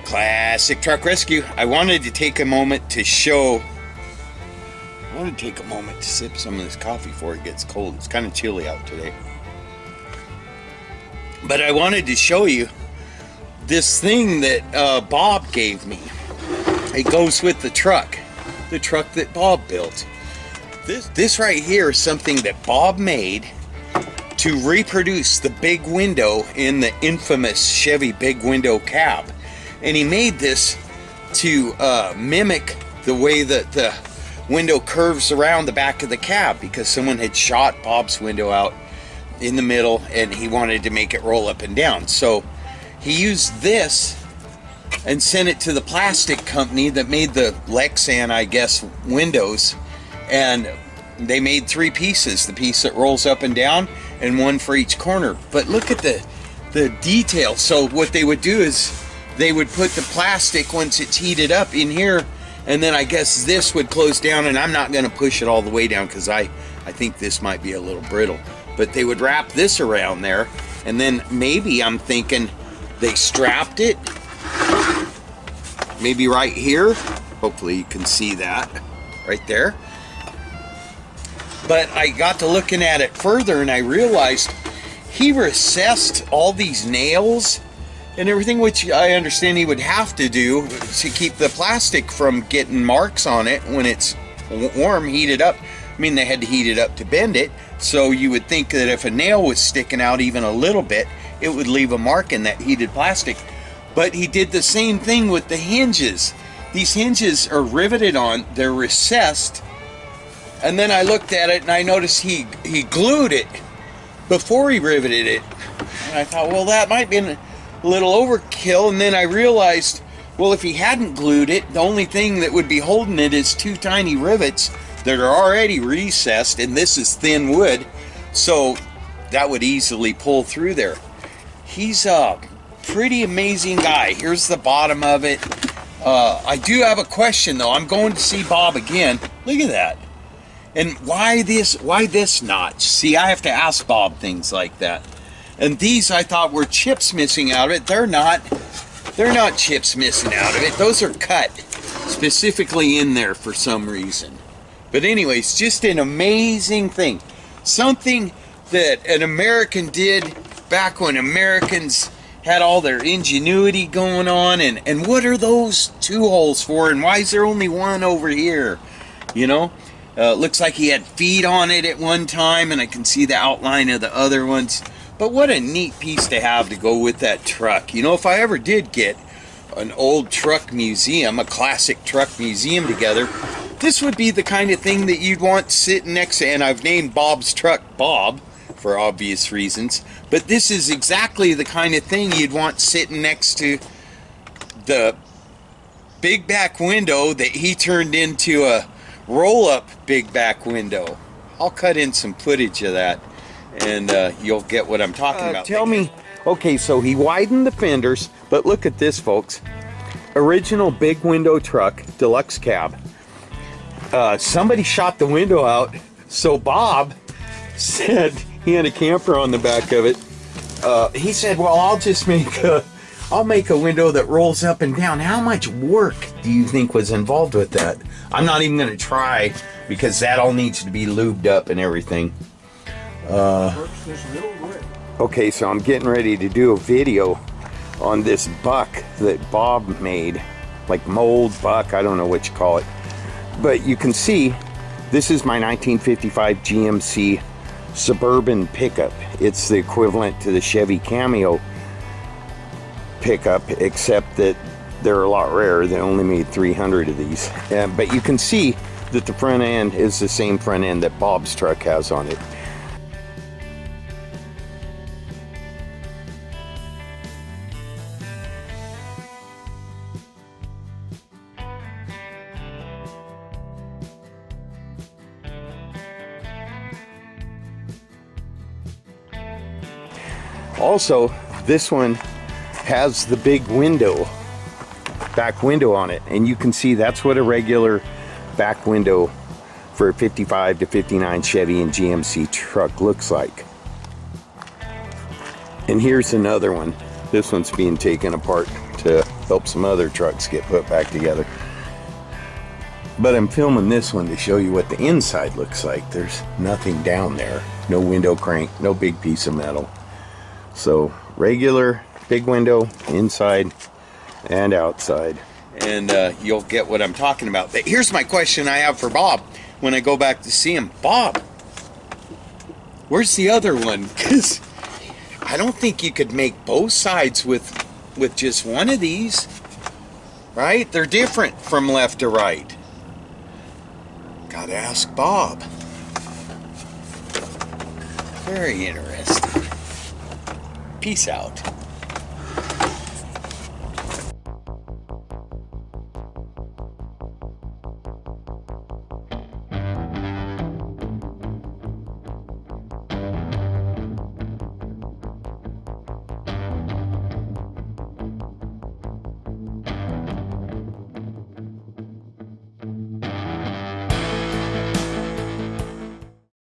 Classic Truck Rescue. I wanted to take a moment to show, I want to take a moment to sip some of this coffee before it gets cold. It's kind of chilly out today. But I wanted to show you this thing that Bob gave me. It goes with the truck that Bob built. This right here is something that Bob made to reproduce the big window in the infamous Chevy big window cab. And he made this to mimic the way that the window curves around the back of the cab, because someone had shot Bob's window out in the middle and he wanted to make it roll up and down. So he used this and sent it to the plastic company that made the Lexan, I guess, windows, and they made 3 pieces, the piece that rolls up and down and one for each corner. But look at the detail. So what they would do is they would put the plastic, once it's heated up, in here, and then I guess this would close down, and I'm not going to push it all the way down because I think this might be a little brittle. But they would wrap this around there, and then maybe I'm thinking they strapped it maybe right here. Hopefully you can see that right there. But I got to looking at it further and I realized he recessed all these nails and everything, which I understand he would have to do to keep the plastic from getting marks on it when it's warm, heated up. I mean, they had to heat it up to bend it, so you would think that if a nail was sticking out even a little bit, it would leave a mark in that heated plastic. But he did the same thing with the hinges. These hinges are riveted on, they're recessed, and then I looked at it and I noticed he glued it before he riveted it. And I thought, well, that might be a little overkill. And then I realized, well, if he hadn't glued it, the only thing that would be holding it is 2 tiny rivets that are already recessed, and this is thin wood, so that would easily pull through there. He's a pretty amazing guy. Here's the bottom of it. I do have a question though. I'm going to see Bob again. Look at that. And why this notch? See, I have to ask Bob things like that. And these I thought were chips missing out of it. They're not chips missing out of it. Those are cut specifically in there for some reason. But anyways, just an amazing thing. Something that an American did back when Americans had all their ingenuity going on. And what are those 2 holes for? And why is there only one over here? You know? Looks like he had feet on it at one time, and I can see the outline of the other ones. But what a neat piece to have to go with that truck. You know, if I ever did get an old truck museum, a classic truck museum together, this would be the kind of thing that you'd want sitting next to, and I've named Bob's truck Bob for obvious reasons, but this is exactly the kind of thing you'd want sitting next to the big back window that he turned into a roll-up big back window. I'll cut in some footage of that and you'll get what I'm talking about. Tell me, okay, so he widened the fenders, but look at this, folks. Original big window truck, deluxe cab. Somebody shot the window out, so Bob said, he had a camper on the back of it. He said, well, I'll make a window that rolls up and down. How much work do you think was involved with that? I'm not even going to try, because that all needs to be lubed up and everything. Okay, so I'm getting ready to do a video on this buck that Bob made, like mold buck, I don't know what you call it. But you can see, this is my 1955 GMC Suburban pickup. It's the equivalent to the Chevy Cameo pickup, except that they're a lot rarer. They only made 300 of these. But you can see that the front end is the same front end that Bob's truck has on it. Also, this one has the big window, back window on it, and you can see that's what a regular back window for a 55 to 59 Chevy and GMC truck looks like. And here's another one. This one's being taken apart. to help some other trucks get put back together. But I'm filming this one to show you what the inside looks like. There's nothing down there. No window crank, no big piece of metal. So regular big window inside and outside. And you'll get what I'm talking about. But here's my question I have for Bob when I go back to see him. Bob, where's the other one? Because I don't think you could make both sides with just one of these. Right? They're different from left to right. Gotta ask Bob. Very interesting. Peace out.